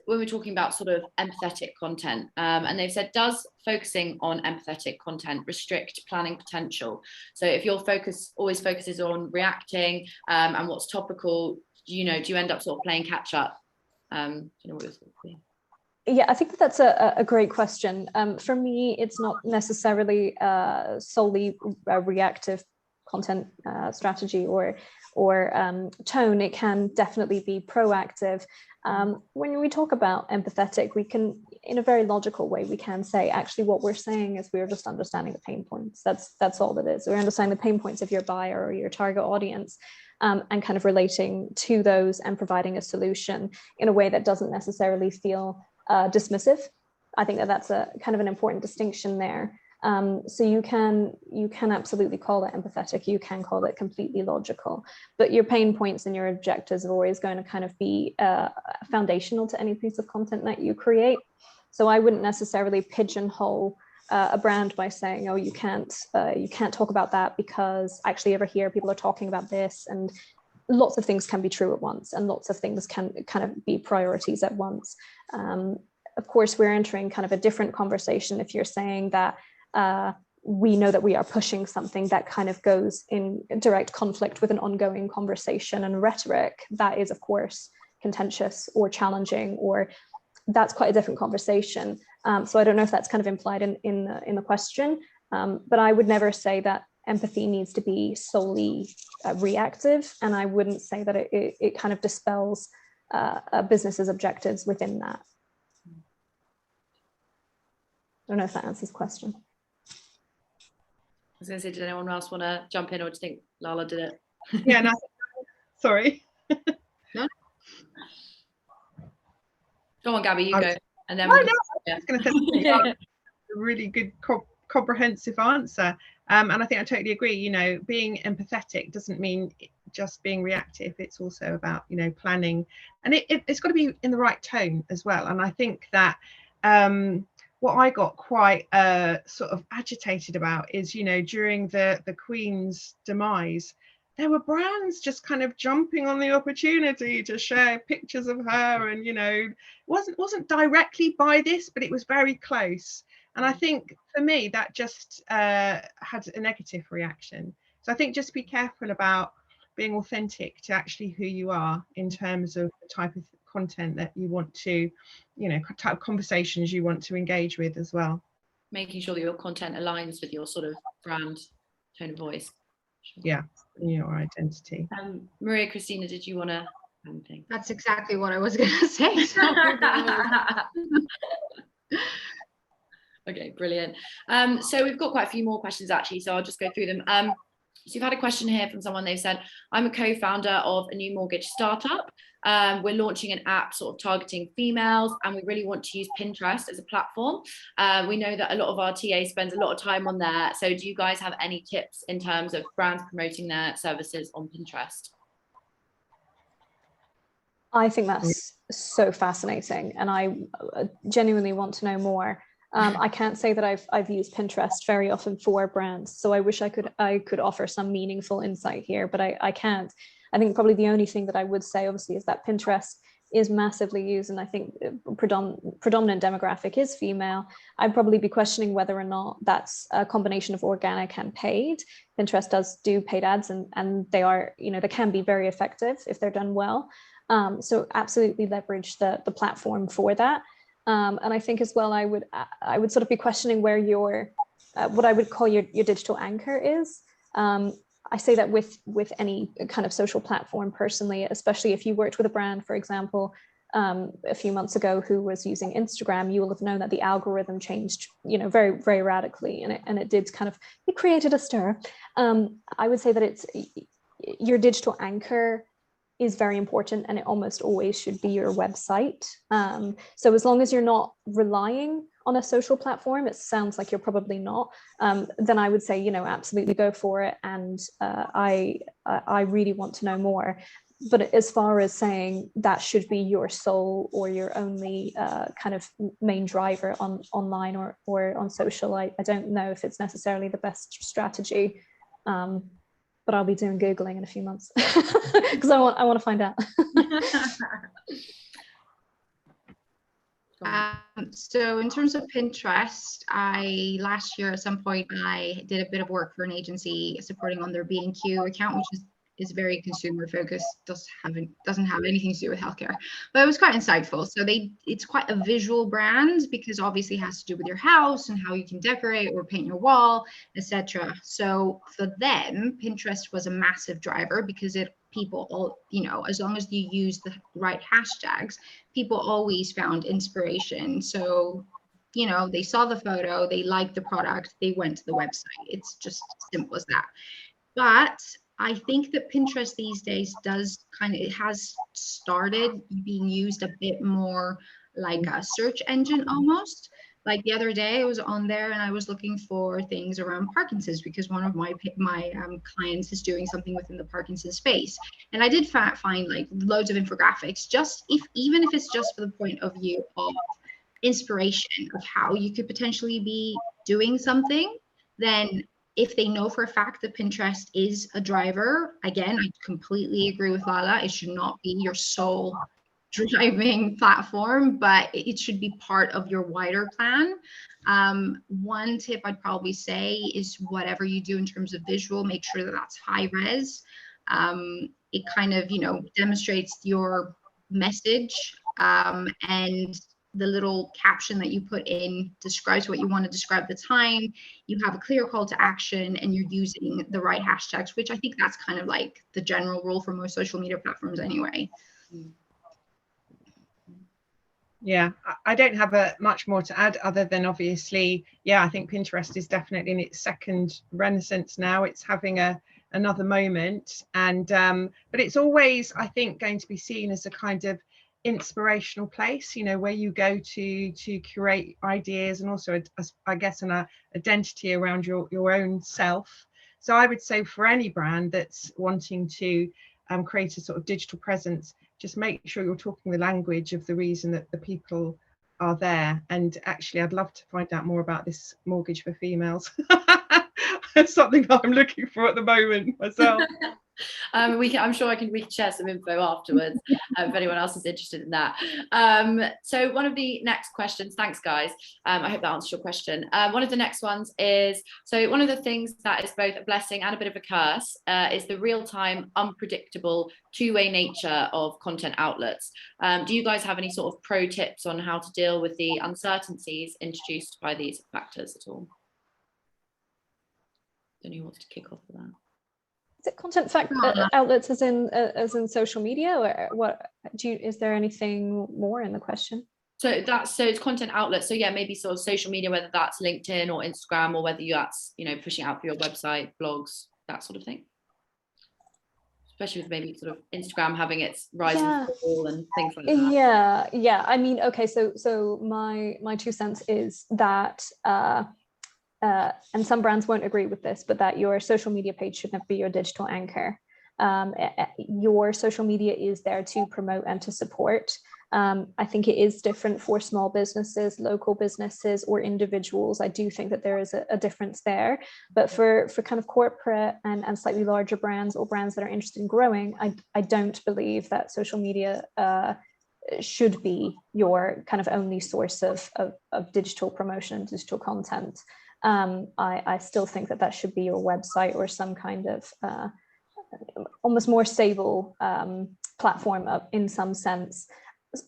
we're talking about sort of empathetic content, and they've said, does focusing on empathetic content restrict planning potential? So if your focus always focuses on reacting and what's topical, do you end up sort of playing catch up? Do you know what you're thinking? Yeah, I think that's a great question. For me, it's not necessarily solely a reactive content strategy or tone. It can definitely be proactive. When we talk about empathetic, we can, in a very logical way, we can say actually what we're saying is we're just understanding the pain points. That's all it is. We're understanding the pain points of your buyer or your target audience, and kind of relating to those and providing a solution in a way that doesn't necessarily feel dismissive. I think that's a kind of an important distinction there. So you can absolutely call it empathetic, you can call it completely logical, but your pain points and your objectives are always going to kind of be foundational to any piece of content that you create. So I wouldn't necessarily pigeonhole a brand by saying, oh, you can't talk about that because actually over here people are talking about this, and lots of things can be true at once and lots of things can kind of be priorities at once. Of course, we're entering kind of a different conversation if you're saying that we know that we are pushing something that kind of goes in direct conflict with an ongoing conversation and rhetoric. That is, of course, contentious or challenging, or that's quite a different conversation. So I don't know if that's kind of implied in the question, but I would never say that empathy needs to be solely reactive, and I wouldn't say that it kind of dispels a business's objectives within that. I don't know if that answers the question. I was going to say, did anyone else want to jump in, or do you think Lala did it? Yeah, no, sorry. No? Go on, Gabby, you go. And then I was going to say a really good comprehensive answer. And I think I totally agree. Being empathetic doesn't mean just being reactive. It's also about, planning, and it's got to be in the right tone as well. And I think that what I got quite sort of agitated about is, during the Queen's demise, there were brands just kind of jumping on the opportunity to share pictures of her, and wasn't directly by this, but it was very close. And I think for me that just had a negative reaction. So I think just be careful about being authentic to actually who you are in terms of the type of content that you want to, type of conversations you want to engage with as well. Making sure that your content aligns with your sort of brand tone of voice. Sure. Yeah, your identity. Maria-Christina, did you want to add anything? That's exactly what I was going to say. Okay, brilliant. So we've got quite a few more questions actually, so I'll just go through them. So you've had a question here from someone. They've said, I'm a co-founder of a new mortgage startup. We're launching an app sort of targeting females, and we really want to use Pinterest as a platform. We know that a lot of our TA spends a lot of time on there. So do you guys have any tips in terms of brands promoting their services on Pinterest? I think that's so fascinating, and I genuinely want to know more. I can't say that I've used Pinterest very often for brands, so I wish I could offer some meaningful insight here, but I can't. I think probably the only thing that I would say, obviously, is that Pinterest is massively used, and I think predominant demographic is female. I'd probably be questioning whether or not that's a combination of organic and paid. Pinterest does do paid ads, and they are, they can be very effective if they're done well. So absolutely leverage the platform for that. And I think as well, I would sort of be questioning where your what I would call your digital anchor is. I say that with any kind of social platform personally, especially if you worked with a brand, for example, a few months ago who was using Instagram, you will have known that the algorithm changed, very, very radically, and it created a stir. I would say that it's your digital anchor is very important, and it almost always should be your website. So as long as you're not relying on a social platform, it sounds like you're probably not, then I would say, absolutely go for it. And I really want to know more. But as far as saying that should be your sole or your only kind of main driver online or on social, I don't know if it's necessarily the best strategy. But I'll be doing Googling in a few months because I want to find out. So in terms of Pinterest, last year at some point I did a bit of work for an agency supporting on their B&Q account, which is very consumer focused, doesn't have anything to do with healthcare, but it was quite insightful. So it's quite a visual brand because obviously it has to do with your house and how you can decorate or paint your wall, etc. So for them, Pinterest was a massive driver because people all, as long as you use the right hashtags, people always found inspiration. So they saw the photo, they liked the product, they went to the website. It's just simple as that. But I think that Pinterest these days it has started being used a bit more like a search engine almost. Like the other day I was on there and I was looking for things around Parkinson's because one of my clients is doing something within the Parkinson's space. And I did find like loads of infographics, even if it's just for the point of view of inspiration of how you could potentially be doing something. Then if they know for a fact that Pinterest is a driver, again, I completely agree with Lala. It should not be your sole driving platform, but it should be part of your wider plan. One tip I'd probably say is whatever you do in terms of visual, make sure that that's high res. It kind of, demonstrates your message, and the little caption that you put in describes what you want to describe the time. You have a clear call to action and you're using the right hashtags, which I think that's kind of like the general rule for most social media platforms anyway. Yeah, I don't have much more to add other than obviously, I think Pinterest is definitely in its second renaissance now. It's having another moment, and but it's always, I think, going to be seen as a kind of inspirational place, where you go to curate ideas and also, I guess, an identity around your own self. So I would say for any brand that's wanting to create a sort of digital presence, just make sure you're talking the language of the reason that the people are there. And actually, I'd love to find out more about this mortgage for females. It's something that I'm looking for at the moment myself. I'm sure we can share some info afterwards if anyone else is interested in that. So one of the next questions, thanks guys, I hope that answers your question. One of the next ones is, so one of the things that is both a blessing and a bit of a curse is the real-time, unpredictable, two-way nature of content outlets. Do you guys have any sort of pro tips on how to deal with the uncertainties introduced by these factors at all? Don't know who wants to kick off with that. Is it content outlets as in social media, or what is there anything more in the question? So it's content outlets. So yeah, maybe sort of social media, whether that's LinkedIn or Instagram, or whether that's, you know, pushing out for your website, blogs, that sort of thing. Especially with maybe sort of Instagram having its rise and fall and things like that. Yeah. I mean, okay, so my 2 cents is that and some brands won't agree with this, but that your social media page should never be your digital anchor. Your social media is there to promote and to support. I think it is different for small businesses, local businesses, or individuals. I do think that there is a difference there. But for kind of corporate and slightly larger brands, or brands that are interested in growing, I don't believe that social media should be your kind of only source of digital promotion and digital content. I still think that should be your website, or some kind of almost more stable platform in some sense.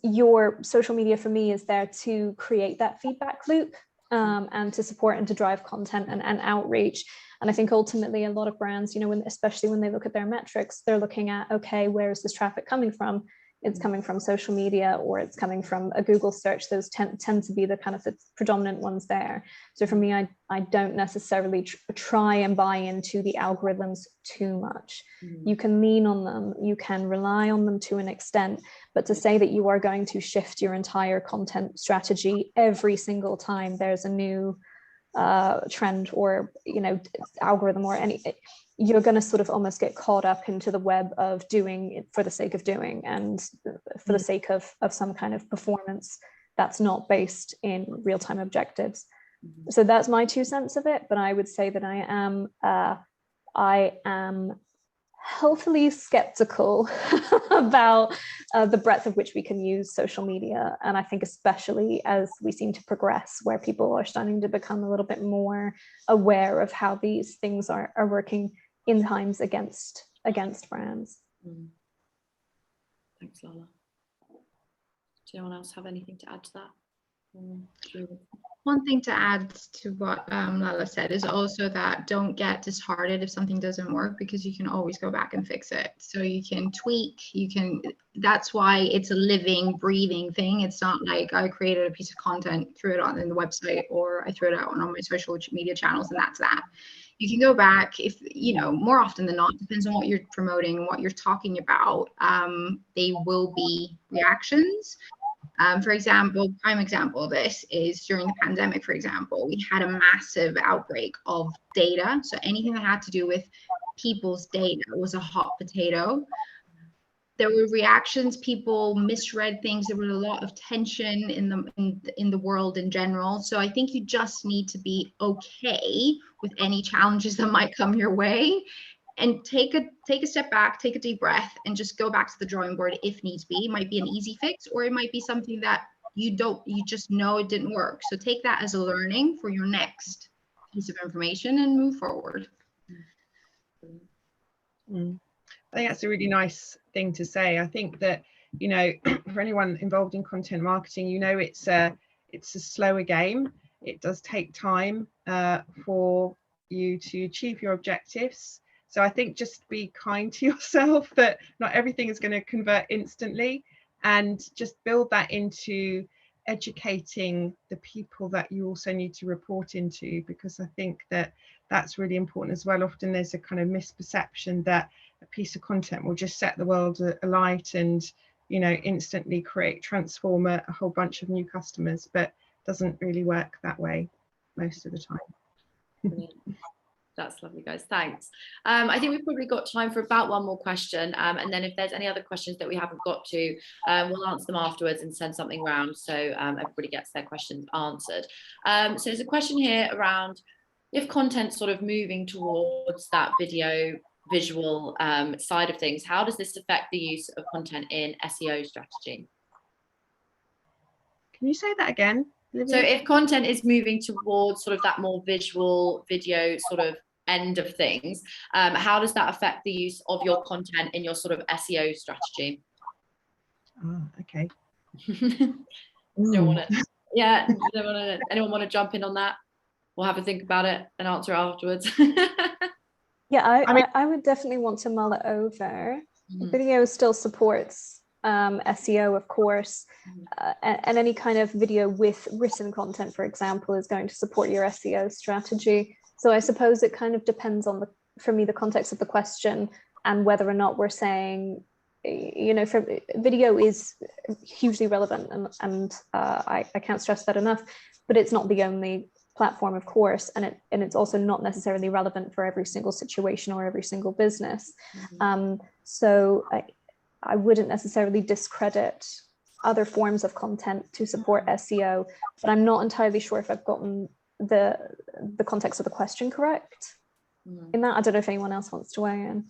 Your social media for me is there to create that feedback loop and to support and to drive content and outreach. And I think ultimately a lot of brands, you know, especially when they look at their metrics, they're looking at, okay, where is this traffic coming from? It's coming from social media, or it's coming from a Google search. Those tend to be the kind of the predominant ones there. So for me, I don't necessarily try and buy into the algorithms too much. You can lean on them, you can rely on them to an extent, but to say that you are going to shift your entire content strategy every single time there's a new trend, or, you know, algorithm or anything, you're going to sort of almost get caught up into the web of doing it for the sake of doing, and for the sake of some kind of performance that's not based in real-time objectives. So that's my 2 cents of it. But I would say that I am healthily skeptical about the breadth of which we can use social media. And I think especially as we seem to progress, where people are starting to become a little bit more aware of how these things are working in times against brands. Thanks, Lala. Does anyone else have anything to add to that? One thing to add to what Lala said is also that don't get disheartened if something doesn't work, because you can always go back and fix it. So you can tweak, that's why it's a living, breathing thing. It's not like I created a piece of content, threw it on in the website, or I threw it out on my social media channels, and that's that. You can go back, if, you know, more often than not, depends on what you're promoting and what you're talking about. They will be reactions. For example, prime example of this is during the pandemic, for example, we had a massive outbreak of data. So anything that had to do with people's data was a hot potato. There were reactions, people misread things. There was a lot of tension in the world in general. So I think you just need to be okay with any challenges that might come your way, and take a step back, take a deep breath, and just go back to the drawing board if needs be. It might be an easy fix, or it might be something that you just know it didn't work. So take that as a learning for your next piece of information and move forward. I think that's a really nice thing to say. I think that, you know, for anyone involved in content marketing, you know, it's a slower game. It does take time for you to achieve your objectives. So I think just be kind to yourself, that not everything is going to convert instantly, and just build that into educating the people that you also need to report into, because I think that that's really important as well. Often there's a kind of misperception that a piece of content will just set the world alight and, you know, instantly transform a whole bunch of new customers, but it doesn't really work that way most of the time. Brilliant. That's lovely, guys. Thanks. I think we've probably got time for about one more question, and then if there's any other questions that we haven't got to, we'll answer them afterwards and send something around, so everybody gets their questions answered. So there's a question here around if content's sort of moving towards that video visual side of things, how does this affect the use of content in SEO strategy? Can you say that again, Olivia? So if content is moving towards sort of that more visual video sort of end of things, how does that affect the use of your content in your sort of SEO strategy? Okay. Anyone want to jump in on that? We'll have a think about it and answer afterwards. Yeah, I would definitely want to mull it over. Video still supports SEO, of course, and any kind of video with written content, for example, is going to support your SEO strategy. So I suppose it kind of depends on for me, the context of the question and whether or not we're saying, you know, video is hugely relevant, and I can't stress that enough, but it's not the only platform, of course, and it's also not necessarily relevant for every single situation or every single business. So I wouldn't necessarily discredit other forms of content to support SEO, but I'm not entirely sure if I've gotten the context of the question correct. In that, I don't know if anyone else wants to weigh in.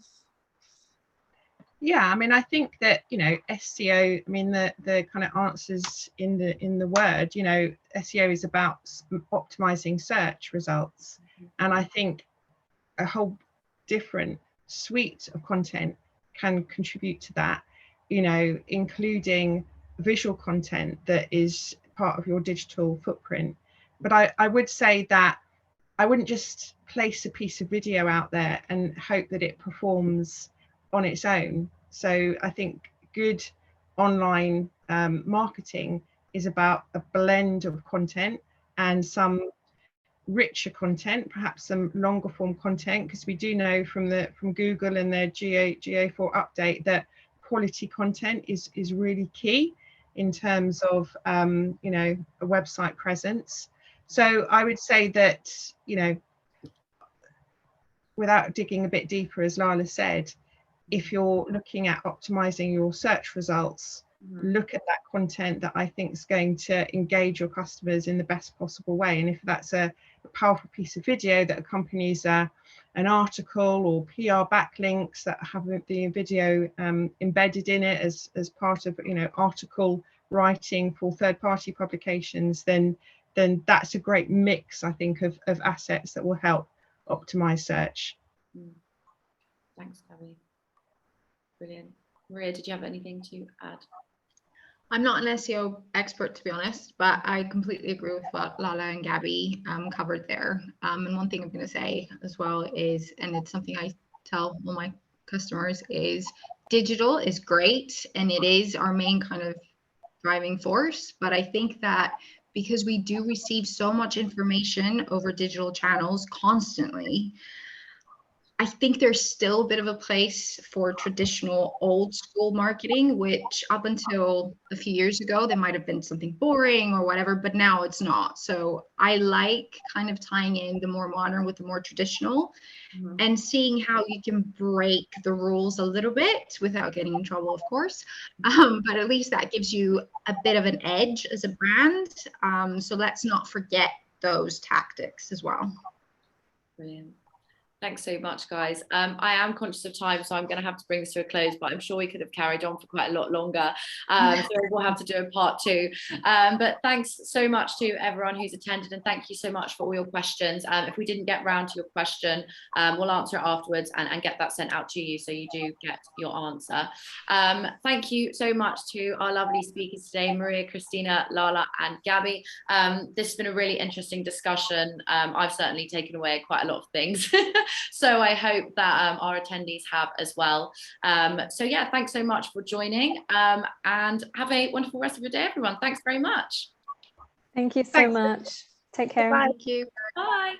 Yeah, I mean, I think that, you know, SEO, I mean, the kind of answers in the word, you know, SEO is about optimizing search results. And I think a whole different suite of content can contribute to that, you know, including visual content that is part of your digital footprint. But I would say that I wouldn't just place a piece of video out there and hope that it performs on its own. So I think good online marketing is about a blend of content and some richer content, perhaps some longer form content, because we do know from Google and their GA4 update that quality content is really key in terms of you know, a website presence. So I would say that, you know, without digging a bit deeper, as Lala said, if you're looking at optimizing your search results, look at that content that I think is going to engage your customers in the best possible way. And if that's a powerful piece of video that accompanies an article or PR backlinks that have the video embedded in it as part of, you know, article writing for third-party publications, then that's a great mix, I think, of assets that will help optimize search. Thanks, Gabby. Brilliant. Maria, did you have anything to add? I'm not an SEO expert, to be honest, but I completely agree with what Lala and Gabby covered there. And one thing I'm going to say as well is, and it's something I tell all my customers, is digital is great and it is our main kind of driving force. But I think that because we do receive so much information over digital channels constantly, I think there's still a bit of a place for traditional old school marketing, which up until a few years ago, there might have been something boring or whatever, but now it's not. So I like kind of tying in the more modern with the more traditional and seeing how you can break the rules a little bit without getting in trouble, of course. But at least that gives you a bit of an edge as a brand. So let's not forget those tactics as well. Brilliant. Thanks so much, guys. I am conscious of time, so I'm going to have to bring this to a close, but I'm sure we could have carried on for quite a lot longer. So we'll have to do a part 2. But thanks so much to everyone who's attended, and thank you so much for all your questions. If we didn't get round to your question, we'll answer it afterwards and get that sent out to you so you do get your answer. Thank you so much to our lovely speakers today, Maria-Christina, Lala and Gabby. This has been a really interesting discussion. I've certainly taken away quite a lot of things. So I hope that our attendees have as well. So yeah, thanks so much for joining, and have a wonderful rest of your day, everyone. Thanks very much. Thank you so much. Take care. Bye. Thank you. Bye.